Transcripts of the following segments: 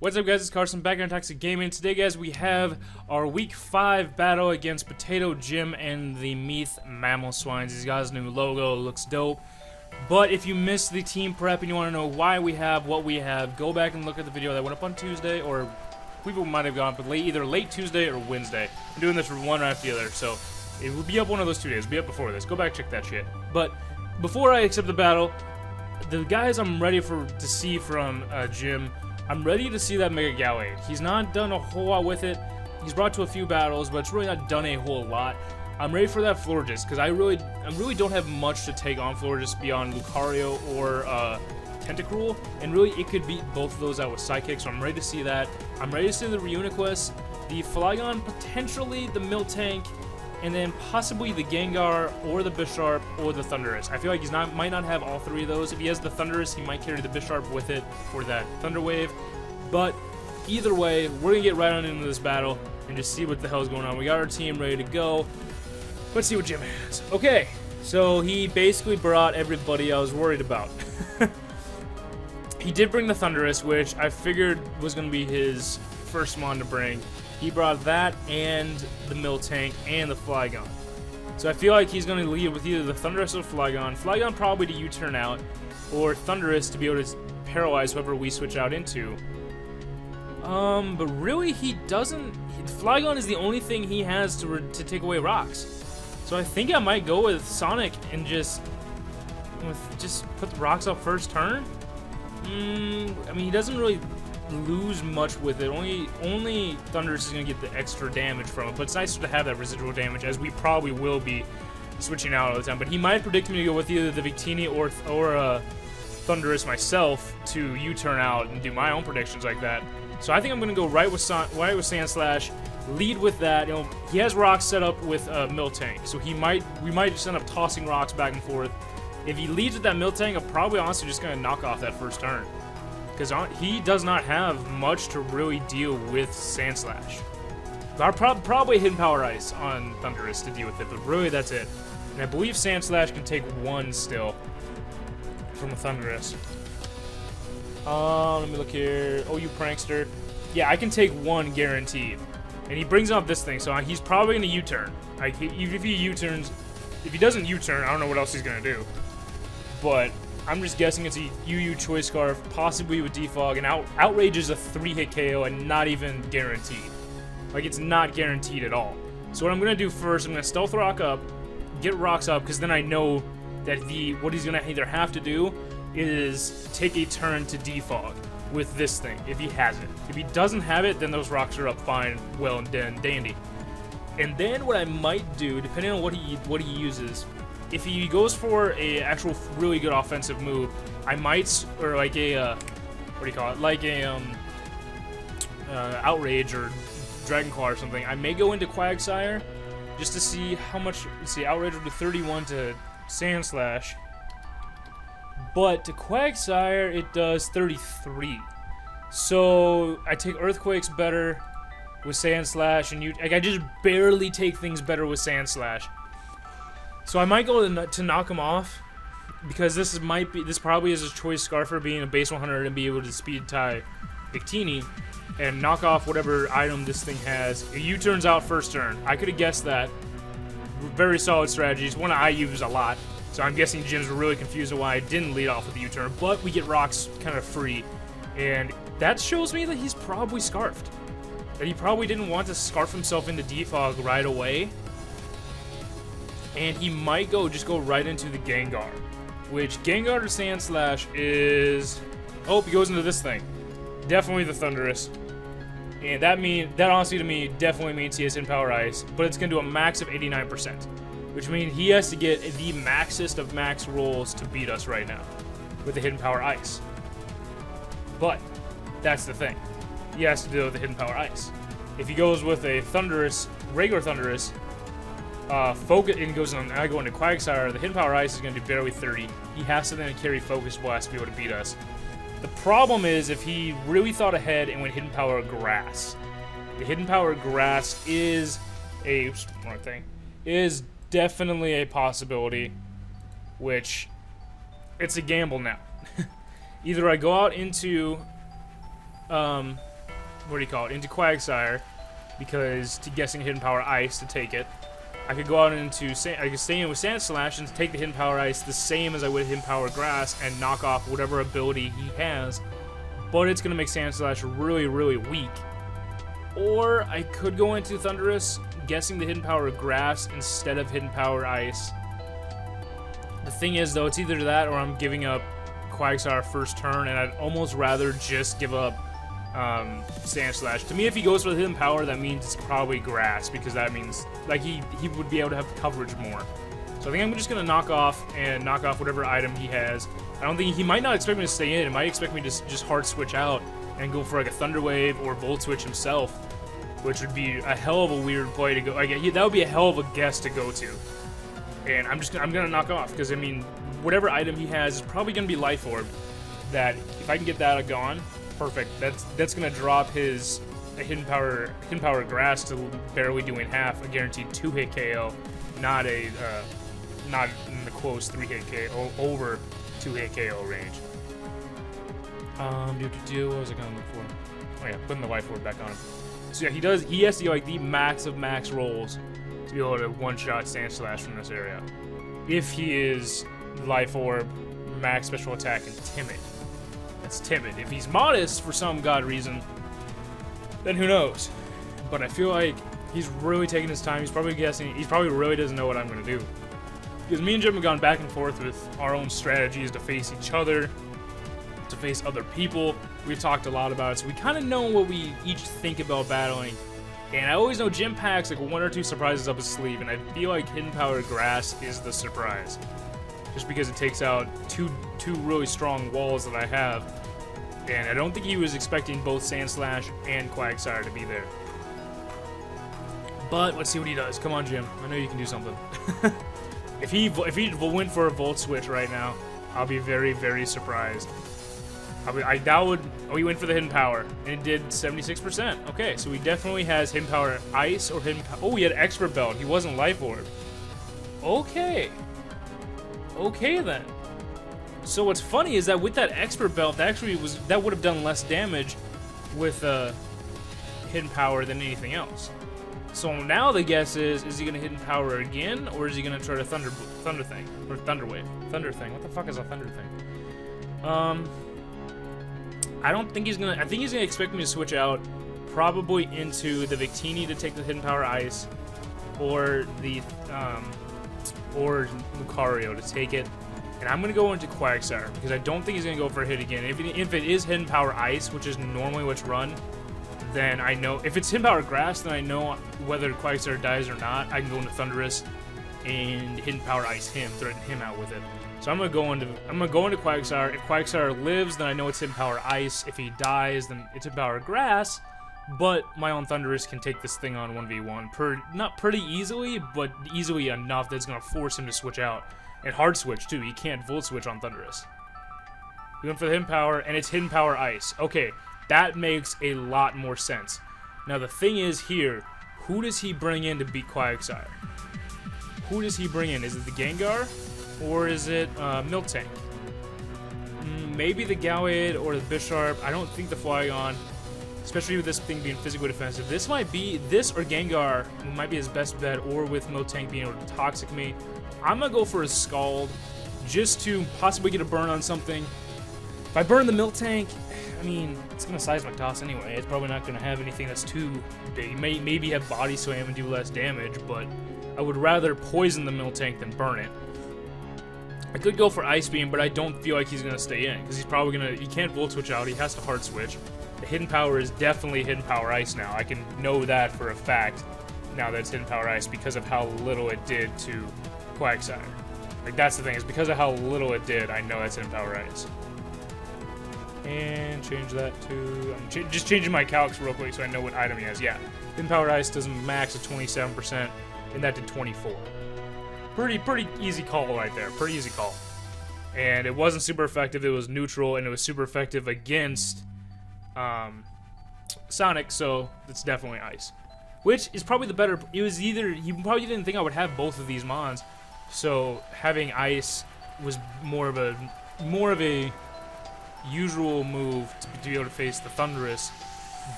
What's up, guys? It's Carson back on Toxic Gaming. Today, guys, we have our Week 5 battle against Potato Jim and the Meath Mamoswines. These guys' new logo looks dope. But if you missed the team prep and you want to know why we have what we have, go back and look at the video that went up on Tuesday, or people might have gone up either late Tuesday or Wednesday. I'm doing this for one right after the other, so it will be up one of those 2 days. It'll be up before this. Go back, check that shit. But before I accept the battle, the guys I'm ready to see from Jim, I'm ready to see that Mega Doublade. He's not done a whole lot with it. He's brought to a few battles, but it's really not done a whole lot. I'm ready for that Florges, because I really don't have much to take on Florges beyond Lucario or Tentacruel, and really it could beat both of those out with Psychic, so I'm ready to see that. I'm ready to see the Reuniquest, the Flygon, potentially the Miltank, and then possibly the Gengar, or the Bisharp, or the Thundurus. I feel like might not have all three of those. If he has the Thundurus, he might carry the Bisharp with it for that Thunder Wave. But either way, we're going to get right on into this battle and just see what the hell is going on. We got our team ready to go. Let's see what Jim has. Okay, so he basically brought everybody I was worried about. He did bring the Thundurus, which I figured was going to be his first one to bring. He brought that and the Miltank and the Flygon. So I feel like he's going to lead with either the Thundurus or Flygon. Flygon probably to U-turn out, or Thundurus to be able to paralyze whoever we switch out into. But really he doesn't. Flygon is the only thing he has to take away rocks. So I think I might go with Sonic and just put the rocks up first turn. I mean, he doesn't really lose much with it. Only Thundurus is going to get the extra damage from it, but it's nicer to have that residual damage, as we probably will be switching out all the time. But he might predict me to go with either the Victini or Thundurus myself to U-turn out and do my own predictions like that. So I think I'm going to go right with Sandslash, lead with that. You know, he has rocks set up with Miltank, so we might just end up tossing rocks back and forth. If he leads with that Miltank, I'm probably honestly just going to knock off that first turn, because he does not have much to really deal with Sandslash. I'll probably Hidden Power Ice on Thundurus to deal with it, but really that's it. And I believe Sandslash can take one still from the Thundurus. Let me look here. Oh, you prankster. Yeah, I can take one guaranteed. And he brings up this thing, so he's probably going to U-turn. If he U-turns, if he doesn't U-turn, I don't know what else he's going to do. But I'm just guessing it's a UU Choice Scarf, possibly with Defog, and Outrage is a 3-hit KO and not even guaranteed. Like, it's not guaranteed at all. So what I'm going to do first, I'm going to Stealth Rock up, get rocks up, because then I know that what he's going to either have to do is take a turn to Defog with this thing, if he has it. If he doesn't have it, then those rocks are up fine, well and dandy. And then what I might do, depending on what he uses, if he goes for a actual really good offensive move, I might, or like a, what do you call it, like a, Outrage or Dragon Claw or something, I may go into Quagsire, just to see how much, let's see, Outrage will do 31 to Sandslash, but to Quagsire, it does 33. So, I take Earthquakes better with Sandslash, and I just barely take things better with Sandslash. So I might go to knock him off, because this probably is his Choice Scarfer being a base 100 and be able to speed tie Victini and knock off whatever item this thing has. It U-turns out first turn. I could have guessed that. Very solid strategy. It's one I use a lot. So I'm guessing Jim's were really confused why I didn't lead off with the U-turn, but we get rocks kind of free. And that shows me that he's probably Scarfed. That he probably didn't want to Scarf himself into Defog right away. And he might just go right into the Gengar, which Gengar to Sandslash is, oh, he goes into this thing. Definitely the Thundurus. And that honestly to me definitely means he has Hidden Power Ice, but it's going to do a max of 89%, which means he has to get the maxest of max rolls to beat us right now with the Hidden Power Ice. But that's the thing. He has to deal with the Hidden Power Ice. If he goes with a Thundurus, regular Thundurus, Focus, and I go into Quagsire, the Hidden Power Ice is going to do barely 30. He has to then carry Focus Blast to be able to beat us. The problem is if he really thought ahead and went Hidden Power Grass. The Hidden Power Grass is is definitely a possibility, which it's a gamble now. Either I go out into what do you call it, into Quagsire, because to guessing Hidden Power Ice to take it. I could go out into, I could stay in with Sand Slash and take the Hidden Power Ice the same as I would Hidden Power Grass and knock off whatever ability he has, but it's going to make Sand Slash really, really weak. Or I could go into Thundurus, guessing the Hidden Power Grass instead of Hidden Power Ice. The thing is, though, it's either that or I'm giving up Quagsire first turn, and I'd almost rather just give up Sand Slash. To me, if he goes for the Hidden Power, that means it's probably Grass, because that means like he would be able to have coverage more. So I think I'm just gonna knock off whatever item he has. I don't think he might not expect me to stay in. He might expect me to just hard switch out and go for like a Thunder Wave or Volt Switch himself, which would be a hell of a weird play to go. Like, that would be a hell of a guess to go to. And I'm gonna knock off, because I mean, whatever item he has is probably gonna be Life Orb. That if I can get that gone, perfect. That's gonna drop his Hidden Power Grass to barely doing half, a guaranteed 2-hit KO, not in the close 3-hit KO, over 2-hit KO range. What was I gonna look for? Oh yeah, putting the Life Orb back on him. So yeah, he has to do like the max of max rolls to be able to one-shot Sand Slash from this area. If he is Life Orb, max special attack, and timid. That's timid. If he's modest for some god reason, then who knows? But I feel like he's really taking his time. He's probably guessing. He probably really doesn't know what I'm going to do. Because me and Jim have gone back and forth with our own strategies to face each other, to face other people. We've talked a lot about it, so we kind of know what we each think about battling. And I always know Jim packs like 1 or 2 surprises up his sleeve, and I feel like Hidden Power Grass is the surprise. Just because it takes out two really strong walls that I have. And I don't think he was expecting both Sand Slash and Quagsire to be there. But let's see what he does. Come on, Jim. I know you can do something. If he went for a Volt Switch right now, I'll be very, very surprised. He went for the Hidden Power, and it did 76%. Okay, so he definitely has Hidden Power Ice or Hidden Power. Oh, he had Expert Belt. He wasn't Life Orb. Okay. Okay, then. So what's funny is that with that Expert Belt, that would have done less damage with Hidden Power than anything else. So now the guess is he going to Hidden Power again, or is he going to try to Thunder Thing? Or Thunder Wave? Thunder Thing. What the fuck is a Thunder Thing? I don't think he's going to... I think he's going to expect me to switch out probably into the Victini to take the Hidden Power Ice, or the... or Lucario to take it. And I'm going to go into Quagsire, because I don't think he's going to go for a hit again. If it is Hidden Power Ice, which is normally what's run, then I know... If it's Hidden Power Grass, then I know whether Quagsire dies or not. I can go into Thundurus and Hidden Power Ice him, threaten him out with it. So I'm going to go into Quagsire. If Quagsire lives, then I know it's Hidden Power Ice. If he dies, then it's Hidden Power Grass. But my own Thundurus can take this thing on 1v1. Not pretty easily, but easily enough that it's going to force him to switch out. And hard switch, too. He can't Volt Switch on Thundurus. We went for the Hidden Power, and it's Hidden Power Ice. Okay, that makes a lot more sense. Now, the thing is here, who does he bring in to beat Quagsire? Who does he bring in? Is it the Gengar? Or is it Miltank? Maybe the Gallade or the Bisharp. I don't think the Flygon, especially with this thing being physically defensive. This or Gengar might be his best bet, or with Miltank being able to Toxic me. I'm going to go for a Scald, just to possibly get a burn on something. If I burn the Miltank, I mean, it's going to Seismic Toss anyway. It's probably not going to have anything that's too big. Maybe have Body Slam and do less damage, but I would rather poison the Miltank than burn it. I could go for Ice Beam, but I don't feel like he's going to stay in, because he's probably going to... He can't Volt Switch out. He has to Hard Switch. The Hidden Power is definitely Hidden Power Ice now. I can know that for a fact now that it's Hidden Power Ice because of how little it did to Quagsire. Like, that's the thing, is because of how little it did, I know that's Hidden Power Ice. And change that to... I'm just changing my calcs real quick so I know what item he has. Yeah, Hidden Power Ice does max at 27%, and that did 24. Pretty easy call right there. Pretty easy call. And it wasn't super effective. It was neutral, and it was super effective against Sonic, so it's definitely Ice. Which is probably the better... It was either... He probably didn't think I would have both of these Mons, so having Ice was more of a usual move to be able to face the Thundurus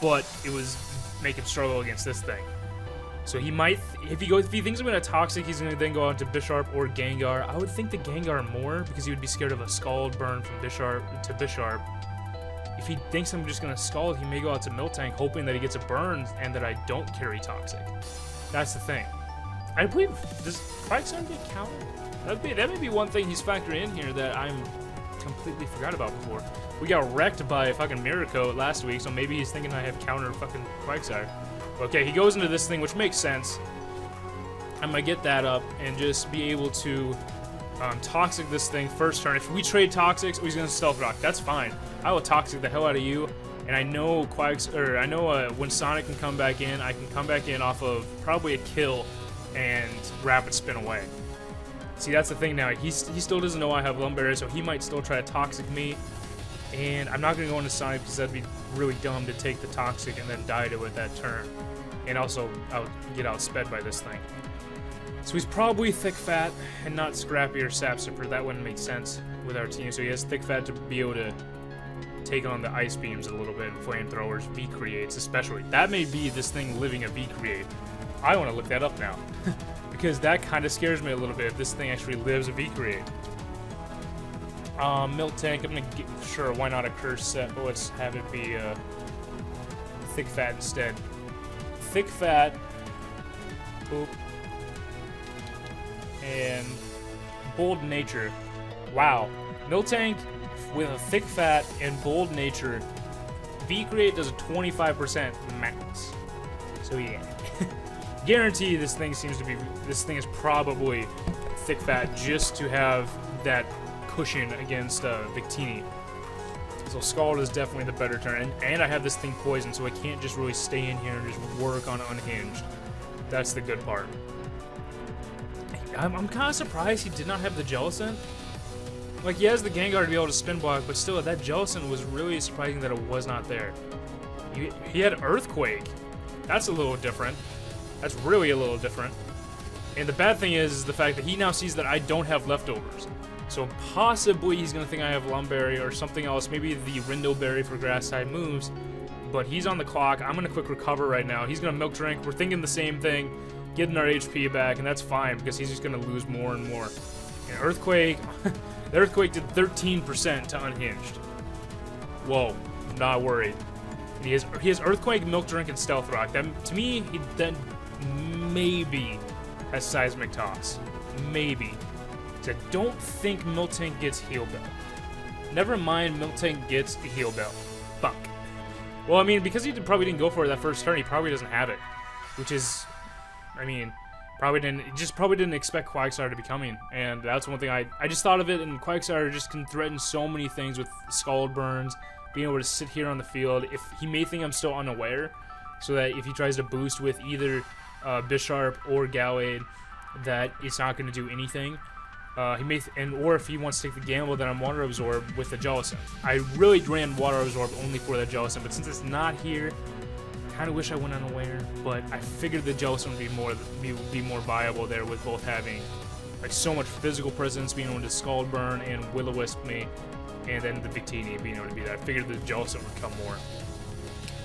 but it was make him struggle against this thing. So he might, if he thinks I'm gonna Toxic, he's gonna then go on to Bisharp or Gengar. I would think the Gengar more, because he would be scared of a Scald burn from Bisharp to Bisharp. If he thinks I'm just gonna Scald, he may go out to Miltank, hoping that he gets a burn and that I don't carry Toxic. That's the thing. I believe, does Quagsire get countered? That may be one thing he's factoring in here that I'm completely forgot about before. We got wrecked by fucking Miracle last week, so maybe he's thinking I have counter fucking Quagsire. Okay, he goes into this thing, which makes sense. I'm gonna get that up and just be able to Toxic this thing first turn. If we trade Toxics, he's gonna Stealth Rock. That's fine. I will Toxic the hell out of you. And I know when Sonic can come back in, I can come back in off of probably a kill and Rapid Spin away. See, that's the thing now. He still doesn't know I have Lumberry, so he might still try to Toxic me. And I'm not going to go into Sonic because that'd be really dumb to take the Toxic and then die to it that turn. And also, I'll get outsped by this thing. So he's probably Thick Fat and not Scrappy or Sapsipper. That wouldn't make sense with our team. So he has Thick Fat to be able to take on the Ice Beams a little bit, and Flamethrowers, V-Creates especially. That may be this thing living a V-Create. I want to look that up now. Because that kind of scares me a little bit if this thing actually lives a V-Create. Miltank, I'm gonna get, sure, why not a Curse set, but let's have it be Thick Fat instead. Thick Fat, boop, and Bold Nature. Wow, Miltank with a Thick Fat and Bold Nature, V-Create does a 25% max. So yeah. Guarantee this thing is probably Thick Fat just to have that cushion against Victini. So Scald is definitely the better turn, and I have this thing poisoned, so I can't just really stay in here and just work on Unhinged. That's the good part. I'm kind of surprised he did not have the Jellicent. Like, he has the Gengar to be able to Spin Block, but still, that Jellicent was really surprising that it was not there. He had Earthquake. That's a little different. That's really a little different. And the bad thing is the fact that he now sees that I don't have leftovers. So possibly he's going to think I have Lumberry or something else, maybe the Rindo Berry for grass type moves. But he's on the clock. I'm going to quick recover right now. He's going to Milk Drink. We're thinking the same thing, getting our HP back, and that's fine because he's just going to lose more and more. And Earthquake, the Earthquake did 13% to Unhinged. Whoa, I'm not worried. He has Earthquake, Milk Drink, and Stealth Rock. That, to me, he then maybe has Seismic Toss. Maybe. I don't think Miltank gets Heal Bell. Never mind, Miltank gets a Heal Bell. Fuck. Well, I mean, because he probably didn't go for it that first turn, he probably doesn't have it. Which is, I mean, probably didn't expect Quagsire to be coming. And that's one thing I just thought of it, and Quagsire just can threaten so many things with Scald Burns, being able to sit here on the field. If he may think I'm still unaware, so that if he tries to boost with either Bisharp or Gallade, that it's not going to do anything. He may, or if he wants to take the gamble, then I'm Water Absorb with the Jellicent. I really ran Water Absorb only for the Jellicent, but since it's not here, I kind of wish I went unaware. But I figured the Jellicent would be more viable there, with both having like so much physical presence, being able to Scald Burn and Will-O-Wisp me, and then the Victini being able to be there. I figured the Jellicent would come more.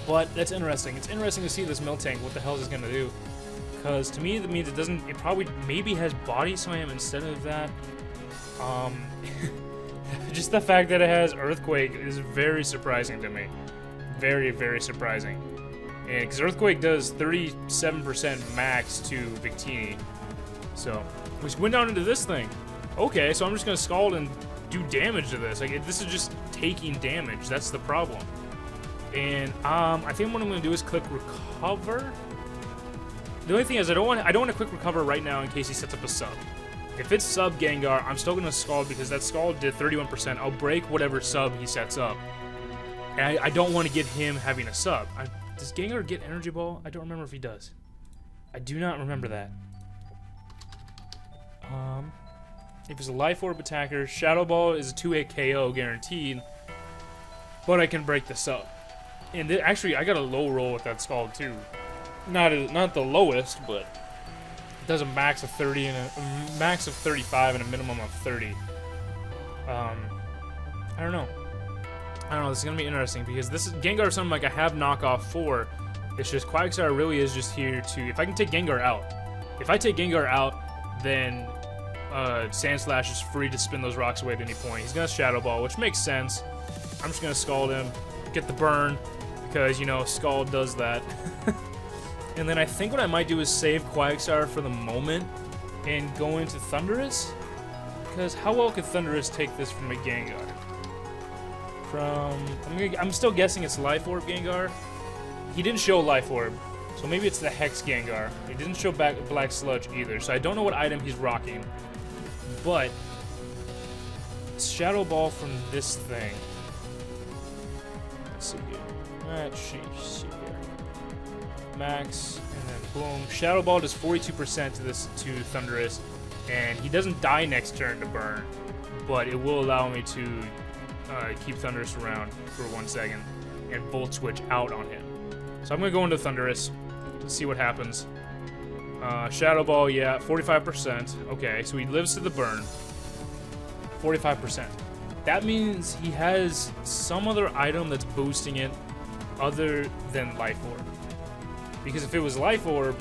But that's interesting. It's interesting to see this Miltank. What the hell is it gonna do? Because to me, that means it doesn't. It probably maybe has Body Slam instead of that. Just the fact that it has Earthquake is very surprising to me. Very, very surprising. And because Earthquake does 37% max to Victini, so we went down into this thing. Okay, so I'm just gonna Scald and do damage to this. Like, this is just taking damage. That's the problem. And I think what I'm gonna do is click Recover. The only thing is I don't want to quick recover right now in case he sets up a sub. If it's sub Gengar, I'm still going to Scald because that Scald did 31%. I'll break whatever sub he sets up. And I don't want to get him having a sub. Does Gengar get Energy Ball? I don't remember if he does. I do not remember that. If it's a Life Orb attacker, Shadow Ball is a 2-hit KO guaranteed. But I can break the sub. And actually, I got a low roll with that Scald too. Not the lowest, but it does a max of 30 and a max of 35 and a minimum of 30. I don't know. I don't know, this is going to be interesting because this is Gengar is something like I have knockoff for. It's just Quagsire really is just here to, if I can take Gengar out. If I take Gengar out, then Sand Slash is free to spin those rocks away at any point. He's going to Shadow Ball, which makes sense. I'm just going to Scald him, get the burn, because, you know, Scald does that. And then I think what I might do is save Quagsire for the moment and go into Thundurus. Because how well could Thundurus take this from a Gengar? I'm still guessing it's Life Orb Gengar. He didn't show Life Orb, so maybe it's the Hex Gengar. He didn't show Black Sludge either, so I don't know what item he's rocking. But Shadow Ball from this thing. Let's see here. Let's see here. Max, and then boom. Shadow Ball does 42% to Thundurus, and he doesn't die next turn to burn, but it will allow me to keep Thundurus around for 1 second and Volt Switch out on him. So I'm going to go into Thundurus, see what happens. Shadow Ball, yeah, 45%. Okay, so he lives to the burn. 45%. That means he has some other item that's boosting it other than Life Orb. Because if it was Life Orb,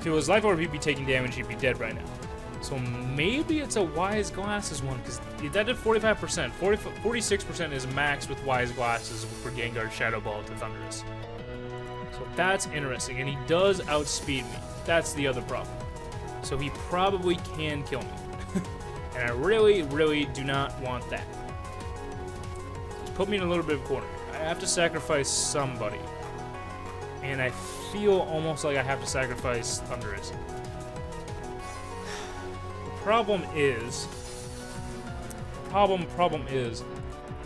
he'd be taking damage, he'd be dead right now. So maybe it's a Wise Glasses one, because that did 45%. 46% is max with Wise Glasses for Gengar Shadow Ball to Thundurus. So that's interesting, and he does outspeed me. That's the other problem. So he probably can kill me. And I really, really do not want that. It's put me in a little bit of a corner. I have to sacrifice somebody. And I feel almost like I have to sacrifice Thundurus. The problem is,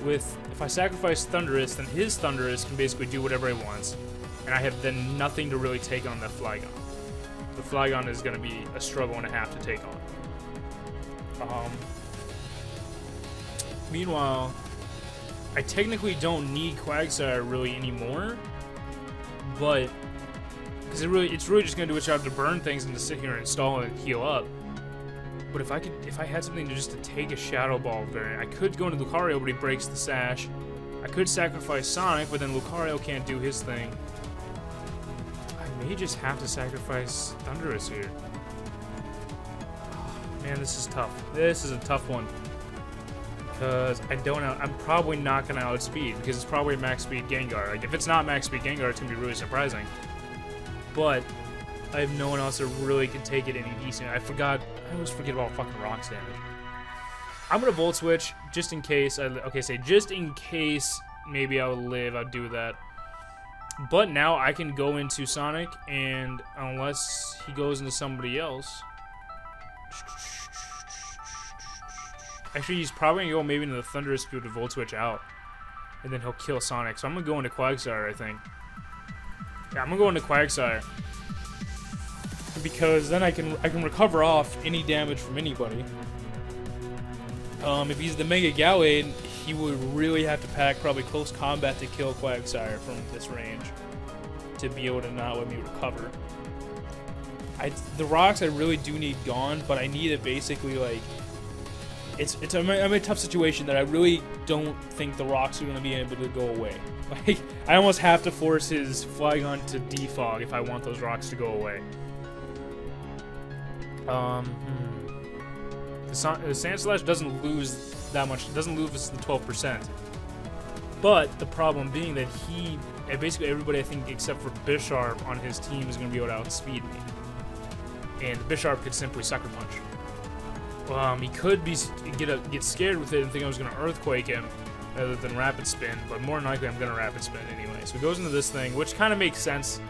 with if I sacrifice Thundurus, then his Thundurus can basically do whatever he wants, and I have then nothing to really take on the Flygon. The Flygon is going to be a struggle and a half to take on. Meanwhile, I technically don't need Quagsire really anymore, but because it's really just going to do its job to burn things and to sit here and stall and heal up. But if I had something to take a Shadow Ball variant, I could go into Lucario, but he breaks the sash. I could sacrifice Sonic, but then Lucario can't do his thing. I may just have to sacrifice Thundurus here. Oh, man, this is tough. This is a tough one. Because I'm probably not going to outspeed, because it's probably max speed Gengar. Like, if it's not max speed Gengar, it's going to be really surprising. But I have no one else that really can take it any decent. I always forget about fucking Rocks damage. I'm going to Volt Switch, just in case. Just in case maybe I'll live, I'll do that. But now I can go into Sonic, and unless he goes into somebody else... Actually, he's probably going to go maybe into the Thundurus Speed to Volt Switch out. And then he'll kill Sonic. So I'm going to go into Quagsire, I think. Yeah, I'm going to go into Quagsire. Because then I can recover off any damage from anybody. If he's the Mega Gallade, he would really have to pack probably Close Combat to kill Quagsire from this range. To be able to not let me recover. The rocks I really do need gone, but I need it basically like... I'm in a tough situation that I really don't think the rocks are going to be able to go away. Like, I almost have to force his Flygon to defog if I want those rocks to go away. The Sand Slash doesn't lose that much. It doesn't lose the 12%. But the problem being that basically everybody I think except for Bisharp on his team is going to be able to outspeed me. And Bisharp could simply Sucker Punch. He could get scared with it and think I was going to Earthquake him rather than Rapid Spin, but more than likely I'm going to Rapid Spin anyway. So he goes into this thing, which kind of makes sense.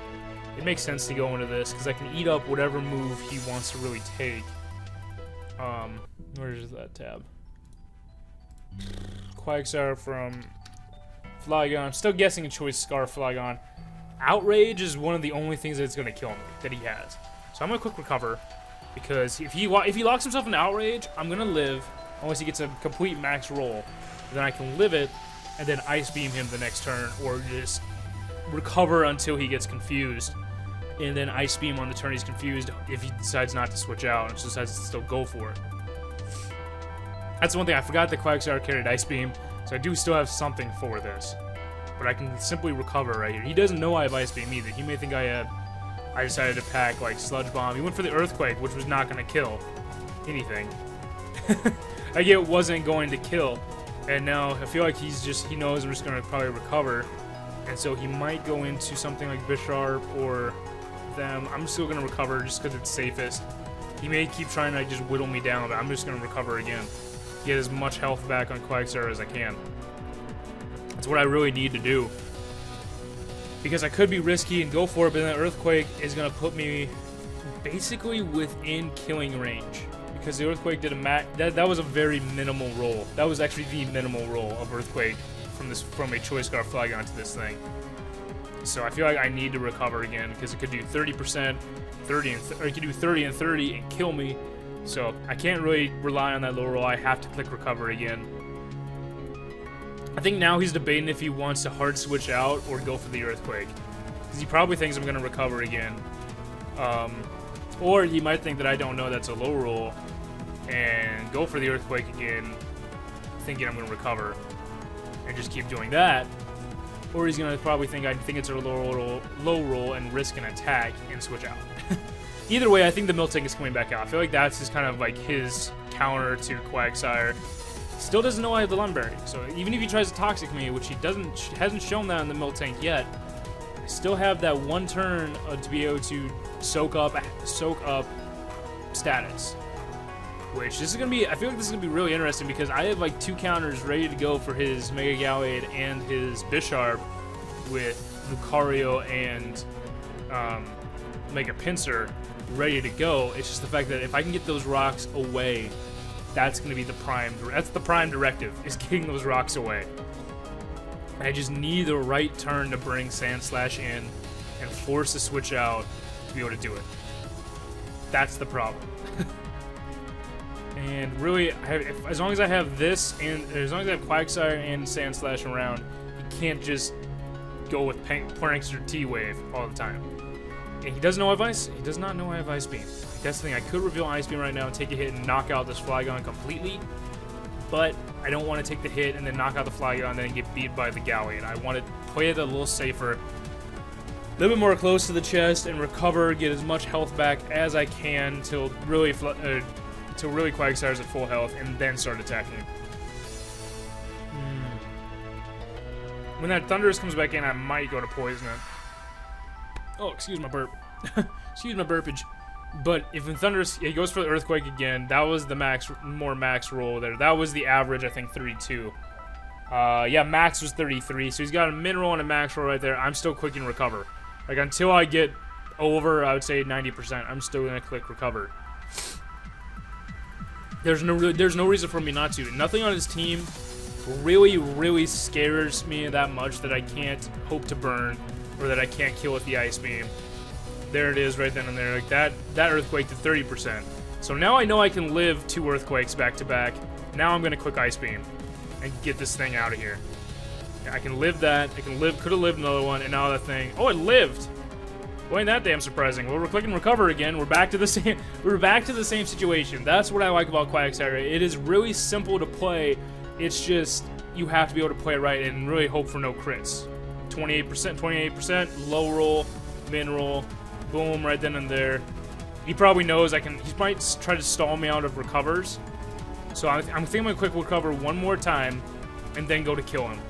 It makes sense to go into this, because I can eat up whatever move he wants to really take. Where is that tab? Quagsire from Flygon. I'm still guessing a Choice Scarf Flygon. Outrage is one of the only things that's going to kill me, that he has. So I'm going to quick recover. Because if he locks himself in Outrage, I'm going to live, unless he gets a complete max roll. Then I can live it, and then Ice Beam him the next turn, or just recover until he gets confused. And then Ice Beam on the turn he's confused if he decides not to switch out, and decides to still go for it. That's the one thing, I forgot that Quagsire carried Ice Beam. So I do still have something for this. But I can simply recover right here. He doesn't know I have Ice Beam either. He may think I decided to pack like Sludge Bomb. He went for the Earthquake, which was not going to kill anything. Like it wasn't going to kill. And now I feel like he knows I'm just going to probably recover. And so he might go into something like Bisharp or them. I'm still going to recover just because it's safest. He may keep trying to just whittle me down, but I'm just going to recover again. Get as much health back on Quagsire as I can. That's what I really need to do. Because I could be risky and go for it, but then the Earthquake is going to put me basically within killing range. Because the Earthquake did that was a very minimal roll. That was actually the minimal roll of Earthquake from a Choice Scarf Flygon to this thing. So I feel like I need to recover again because it could do 30%, 30 or it could do 30 and 30 and kill me. So I can't really rely on that low roll. I have to click recover again. I think now he's debating if he wants to hard switch out or go for the Earthquake. Because he probably thinks I'm going to recover again. Or he might think that I don't know that's a low roll and go for the Earthquake again, thinking I'm going to recover and just keep doing that. Or he's going to probably think I think it's a low roll and risk an attack and switch out. Either way, I think the Miltank is coming back out. I feel like that's just kind of like his counter to Quagsire. Still doesn't know I have the Lunberry, so even if he tries to Toxic me, which he hasn't shown that in the Miltank yet, I still have that one turn to be able to soak up status. Which this is gonna be, I feel like this is gonna be really interesting because I have like 2 counters ready to go for his Mega Gallade and his Bisharp with Lucario and Mega Pinsir ready to go. It's just the fact that if I can get those rocks away, that's going to be the prime directive, is getting those rocks away. I just need the right turn to bring Sandslash in and force the switch out to be able to do it. That's the problem. And really, as long as I have this, and as long as I have Quagsire and Sandslash around, you can't just go with Prankster T-Wave all the time. And he doesn't know I have Ice. He does not know I have Ice Beam. That's the thing. I could reveal Ice Beam right now and take a hit and knock out this Flygon completely, but I don't want to take the hit and then knock out the Flygon and then get beat by the Gallade. I want to play it a little safer, a little bit more close to the chest, and recover, get as much health back as I can till really Quagsire's at full health, and then start attacking. When that Thundurus comes back in, I might go to Poison it. Oh, excuse my burp. Excuse my burpage. But if in Thundurus, he goes for the Earthquake again, that was the max roll there. That was the average, I think, 32. Yeah, max was 33, so he's got a min roll and a max roll right there. I'm still clicking recover. Like, until I get over, I would say 90%, I'm still going to click recover. There's no reason for me not to. Nothing on his team really scares me that much that I can't hope to burn or that I can't kill with the Ice Beam. There it is right then and there. Like that Earthquake to 30%. So now I know I can live 2 Earthquakes back to back. Now I'm going to click Ice Beam and get this thing out of here. I can live that. I can live, could have lived another one, and now that thing, oh, it lived. Boy, ain't that damn surprising. Well, we're clicking recover again. We're back to the same situation. That's what I like about Quagsire. It is really simple to play. It's just you have to be able to play it right and really hope for no crits. 28%, low roll, min roll, boom, right then and there. He probably knows he might try to stall me out of recovers. So I'm thinking I'm going to quick recover one more time and then go to kill him.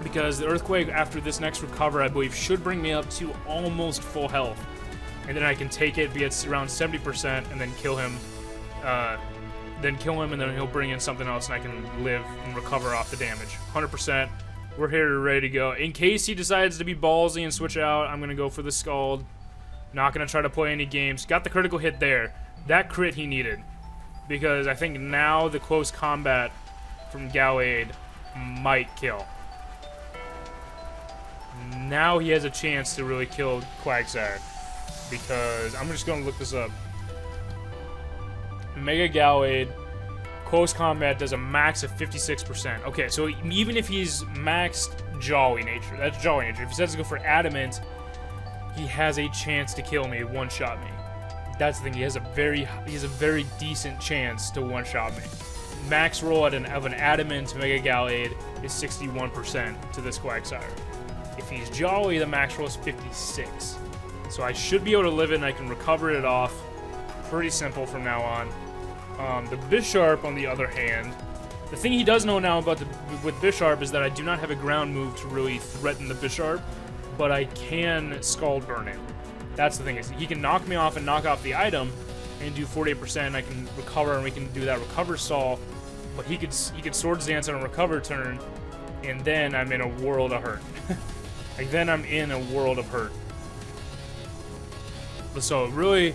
Because the Earthquake after this next recover, I believe, should bring me up to almost full health. And then I can take it, be at around 70%, and then kill him. And then he'll bring in something else, and I can live and recover off the damage. 100%. We're here ready to go. In case he decides to be ballsy and switch out, I'm going to go for the Scald. Not going to try to play any games. Got the critical hit there. That crit he needed. Because I think now the close combat from Gallade might kill. Now he has a chance to really kill Quagsire. Because I'm just going to look this up. Mega Gallade, close combat does a max of 56%. Okay, so even if he's maxed Jolly Nature, that's Jolly Nature. If he decides to go for Adamant, he has a chance to kill me, one-shot me. That's the thing. He has a very decent chance to one-shot me. max roll of an Adamant Mega Gallade is 61% to this Quagsire. If he's Jolly, the max roll is 56. So I should be able to live it, and I can recover it off. Pretty simple from now on. The Bisharp, on the other hand, the thing he does know now about with Bisharp is that I do not have a ground move to really threaten the Bisharp, but I can Scald Burn it. That's the thing, is he can knock me off and knock off the item and do 48%. I can recover, and we can do that recover stall, but he could Swords Dance on a recover turn, and then I'm in a world of hurt. Like, then I'm in a world of hurt. So really,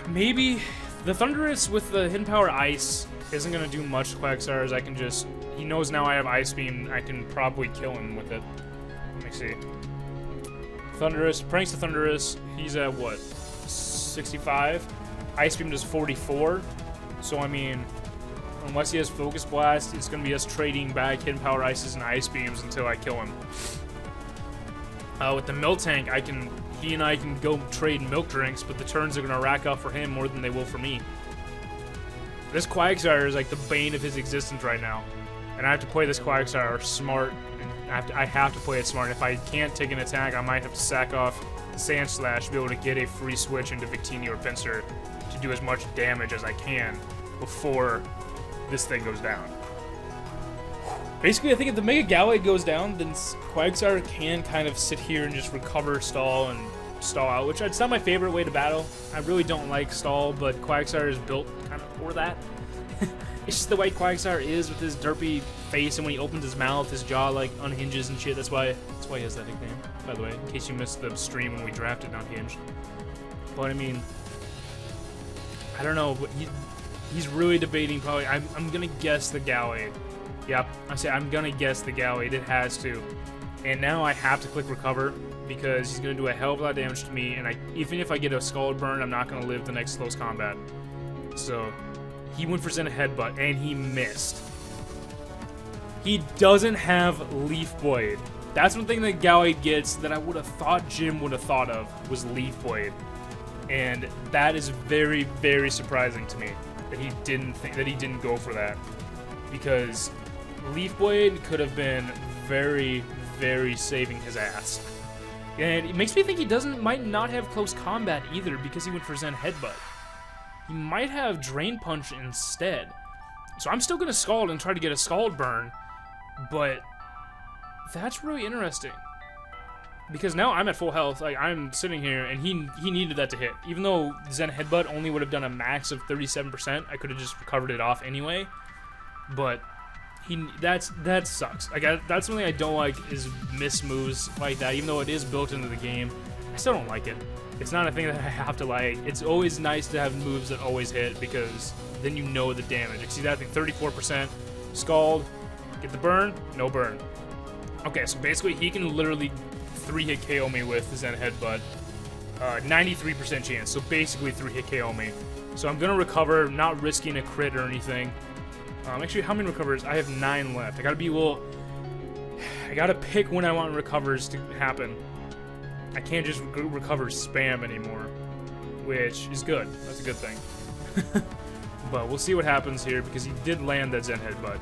maybe the Thundurus with the Hidden Power Ice isn't going to do much to Quagsire, as I can just... He knows now I have Ice Beam. I can probably kill him with it. Let me see. Thundurus. Pranks the Thundurus. He's at, what? 65? Ice Beam does 44. So, I mean... Unless he has Focus Blast, it's going to be us trading back Hidden Power Ices and Ice Beams until I kill him. With the Miltank, he and I can go trade Milk Drinks, but the turns are going to rack up for him more than they will for me. This Quagsire is like the bane of his existence right now. And I have to play this Quagsire smart. And I have to play it smart. And if I can't take an attack, I might have to sack off Sand Slash to be able to get a free switch into Victini or Pinsir to do as much damage as I can before this thing goes down. Basically, I think if the Mega Gallade goes down, then Quagsire can kind of sit here and just recover, stall, and stall out, which it's not my favorite way to battle. I really don't like stall, but Quagsire is built kind of for that. It's just the way Quagsire is with his derpy face, and when he opens his mouth, his jaw like unhinges and shit. That's why he has that nickname, by the way, in case you missed the stream when we drafted Unhinged. But I mean, I don't know, but he's really debating probably. I'm gonna guess the Gallade. Yep, I'm gonna guess the Gallade. It has to. And now I have to click recover because he's gonna do a hell of a lot of damage to me, and even if I get a Scald Burn, I'm not gonna live the next close combat. So he went for Zen Headbutt and he missed. He doesn't have Leaf Blade. That's one thing that Gallade gets that I would have thought Jim would have thought of, was Leaf Blade. And that is very, very surprising to me that he didn't go for that, because Leaf Blade could have been very, very saving his ass. And it makes me think he might not have close combat either, because he went for Zen Headbutt. He might have Drain Punch instead. So I'm still going to Scald and try to get a Scald Burn, but that's really interesting. Because now I'm at full health, like I'm sitting here, and he needed that to hit. Even though Zen Headbutt only would have done a max of 37%, I could have just recovered it off anyway. But that sucks. Like that's something I don't like, is miss moves like that. Even though it is built into the game, I still don't like it. It's not a thing that I have to like. It's always nice to have moves that always hit, because then you know the damage. Like, see that thing, 34%, Scald, get the burn, no burn. Okay, so basically he can literally 3-hit KO me with Zen Headbutt. 93% chance, so basically 3-hit KO me. So I'm gonna recover, not risking a crit or anything. Actually, how many recovers? I have 9 left. I gotta pick when I want recovers to happen. I can't just recover spam anymore, which is good. That's a good thing. But we'll see what happens here, because he did land that Zen Headbutt.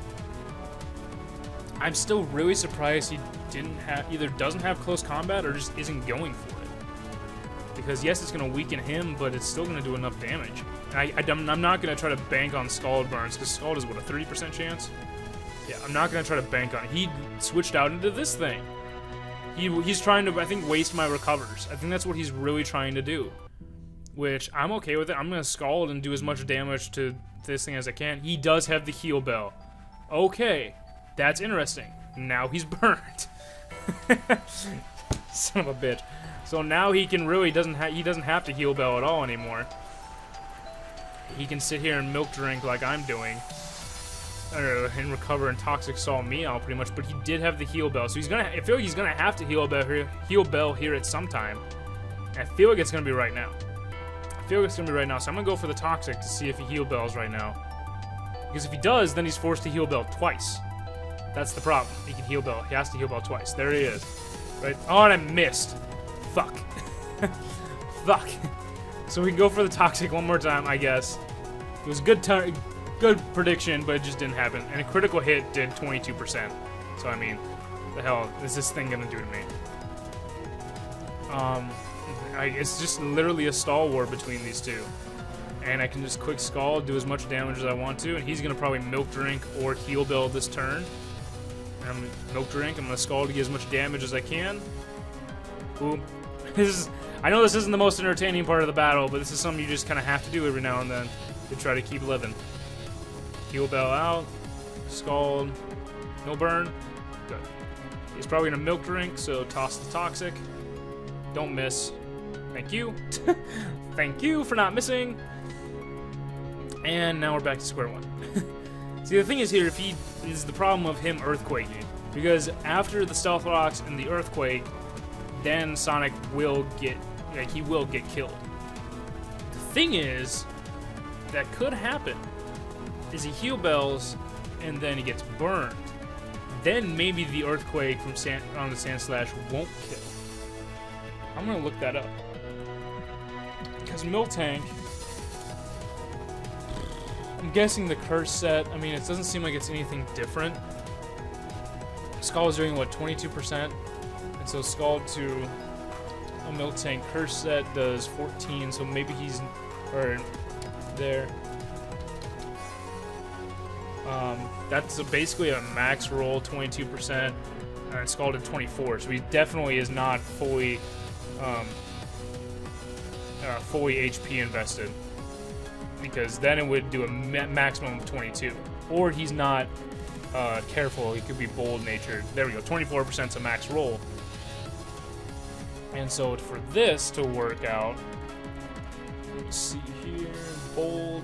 I'm still really surprised he either doesn't have close combat or just isn't going for it. Because yes, it's going to weaken him, but it's still going to do enough damage. And I'm not going to try to bank on Scald Burns, because Scald is, what, a 30% chance? Yeah, I'm not going to try to bank on it. He switched out into this thing. He's trying to, I think, waste my recovers. I think that's what he's really trying to do. Which, I'm okay with it. I'm going to Scald and do as much damage to this thing as I can. He does have the Heal Bell. Okay, that's interesting. Now he's burnt. Son of a bitch. So now he can really he doesn't have to Heal Bell at all anymore. He can sit here and Milk Drink like I'm doing. And recover and Toxic Saw me out pretty much, but he did have the Heal Bell, so I feel like he's gonna have to Heal Bell here at some time. And I feel like it's gonna be right now. So I'm gonna go for the Toxic to see if he Heal Bells right now. Because if he does, then he's forced to Heal Bell twice. That's the problem. He can Heal Bell. He has to Heal Bell twice. There he is. Right? Oh, and I missed. Fuck. Fuck. So we can go for the Toxic one more time, I guess. It was a good turn. good prediction, but it just didn't happen. And a critical hit did 22%. So, I mean, the hell is this thing gonna do to me? It's just literally a stall war between these two. And I can just quick scald, do as much damage as I want to, and he's gonna probably Milk Drink or Heal Bell this turn. And I'm gonna Milk Drink, I'm gonna scald to get as much damage as I can. Boom. I know this isn't the most entertaining part of the battle, but this is something you just kind of have to do every now and then to try to keep living. Heal Bell out, scald, no burn, good. He's probably gonna Milk Drink, so toss the Toxic. Don't miss. Thank you. Thank you for not missing. And now we're back to square one. See, the thing is here, if he is the problem of him Earthquaking, because after the Stealth Rocks and the Earthquake, then Sonic will get, like, he will get killed. The thing is, that could happen, is he Heal Bells, and then he gets burned. Then maybe the Earthquake from on the Sand Slash won't kill. I'm gonna look that up. Because Miltank, I'm guessing the curse set, I mean, it doesn't seem like it's anything different. Scald is doing, what, 22%? And so Scald to a Miltank curse set does 14, so maybe he's, or there. That's basically a max roll, 22%, and Scald at 24, so he definitely is not fully, fully HP invested. Because then it would do a maximum of 22. Or he's not careful, he could be bold-natured. There we go, 24% is a max roll. And so for this to work out, let's see here, bold,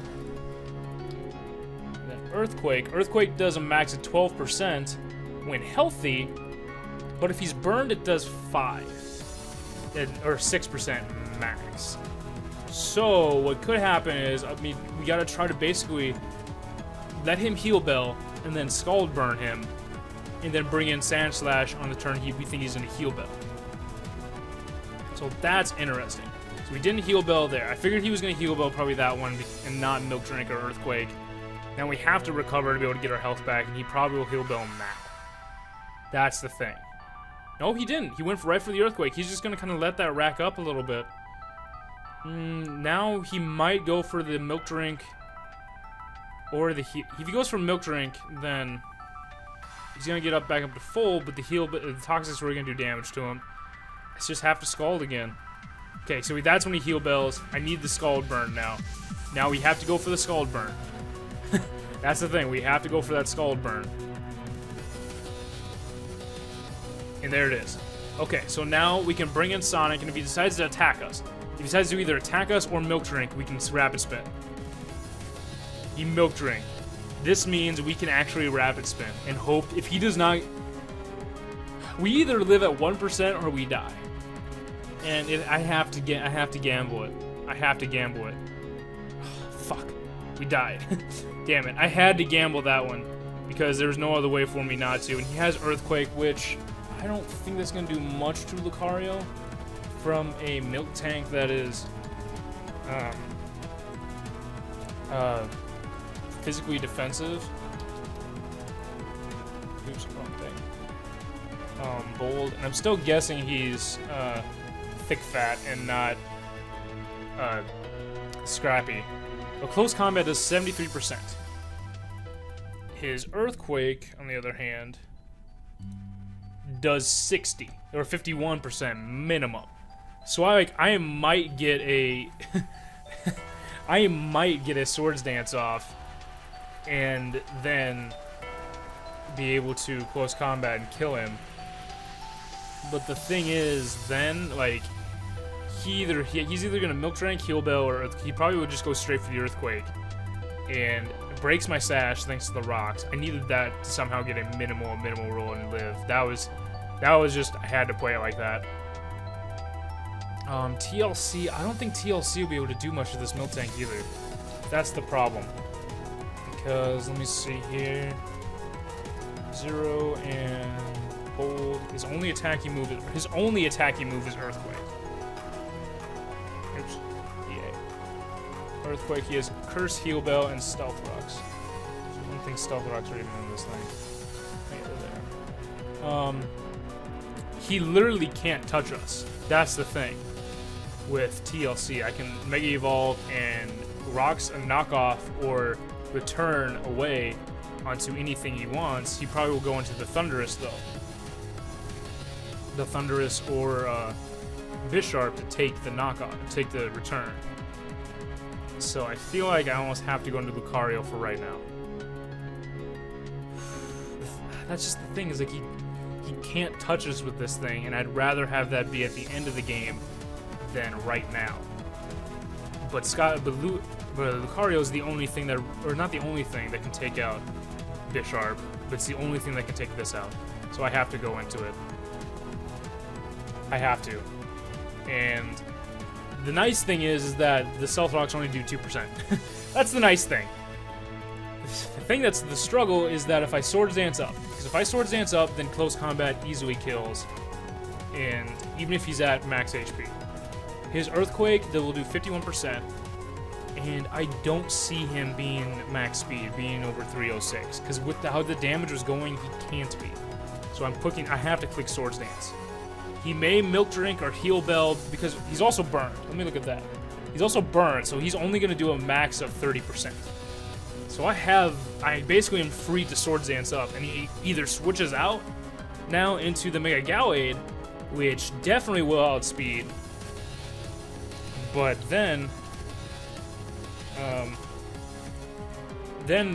and then Earthquake. Earthquake does a max of 12% when healthy, but if he's burned, it does 5, or 6% max. So what could happen is, I mean, we gotta try to basically let him Heal Bell and then Scald Burn him, and then bring in Sand Slash on the turn we think he's gonna Heal Bell. So that's interesting. So we didn't Heal Bell there. I figured he was gonna Heal Bell probably that one and not Milk Drink or Earthquake. Now we have to recover to be able to get our health back, and he probably will Heal Bell now. That's the thing. No, he didn't. He went right for the Earthquake. He's just gonna kind of let that rack up a little bit. Now he might go for the Milk Drink or the heal. If he goes for Milk Drink, then he's gonna get up back up to full, but the Toxic's really gonna do damage to him. Let's just have to Scald again. Okay, so that's when he Heal Bells. I need the Scald Burn now. Now we have to go for the Scald Burn. That's the thing, we have to go for that Scald Burn. And there it is. Okay, so now we can bring in Sonic, and if he decides to attack us, if he decides to either attack us or Milk Drink, we can Rapid Spin. He Milk Drink. This means we can actually Rapid Spin and hope if he does not... We either live at 1% or we die. And I have to gamble it. I have to gamble it. Oh, fuck. We died. Damn it. I had to gamble that one because there was no other way for me not to. And he has Earthquake, which I don't think that's going to do much to Lucario from a Milk Tank that is physically defensive. Oops, wrong thing. Bold, and I'm still guessing he's thick fat and not scrappy. But close combat does 73%. His Earthquake, on the other hand, does 60 or 51% minimum. So I might get a I might get a Swords Dance off and then be able to close combat and kill him. But the thing is, then, like, he's either gonna Milk Drink, Heal Bell, or he probably would just go straight for the Earthquake. And it breaks my Sash thanks to the rocks. I needed that to somehow get a minimal roll and live. That was just, I had to play it like that. TLC, I don't think TLC will be able to do much of this Milk Tank either. That's the problem. Because, let me see here. 0 and Bold. His only attacking move is Earthquake. Oops. EA. Earthquake, he has Curse, Heal Bell, and Stealth Rocks. think Stealth Rocks are even in this thing. Yeah, they're there. He literally can't touch us. That's the thing. With TLC, I can Mega Evolve and Rocks a knockoff or return away onto anything he wants. He probably will go into the Thunderous though. The Thunderous or Bisharp to take the knockoff, take the return. So I feel like I almost have to go into Lucario for right now. That's just the thing, is like he can't touch us with this thing, and I'd rather have that be at the end of the game than right now. But Lucario is the only thing that, or not the only thing that can take out Bisharp, but it's the only thing that can take this out. So I have to go into it. I have to. And the nice thing is that the Stealth Rocks only do 2%. That's the nice thing. The thing that's the struggle is that if I Swords Dance up, because if I Swords Dance up, then Close Combat easily kills, and even if he's at max HP. His Earthquake, that will do 51%, and I don't see him being max speed, being over 306, because with how the damage was going, he can't be. So I have to click Swords Dance. He may Milk Drink or Heal Bell, because he's also burned. Let me look at that. He's also burned, so he's only going to do a max of 30%. So I basically am free to Swords Dance up, and he either switches out now into the Mega Gallade, which definitely will outspeed, but then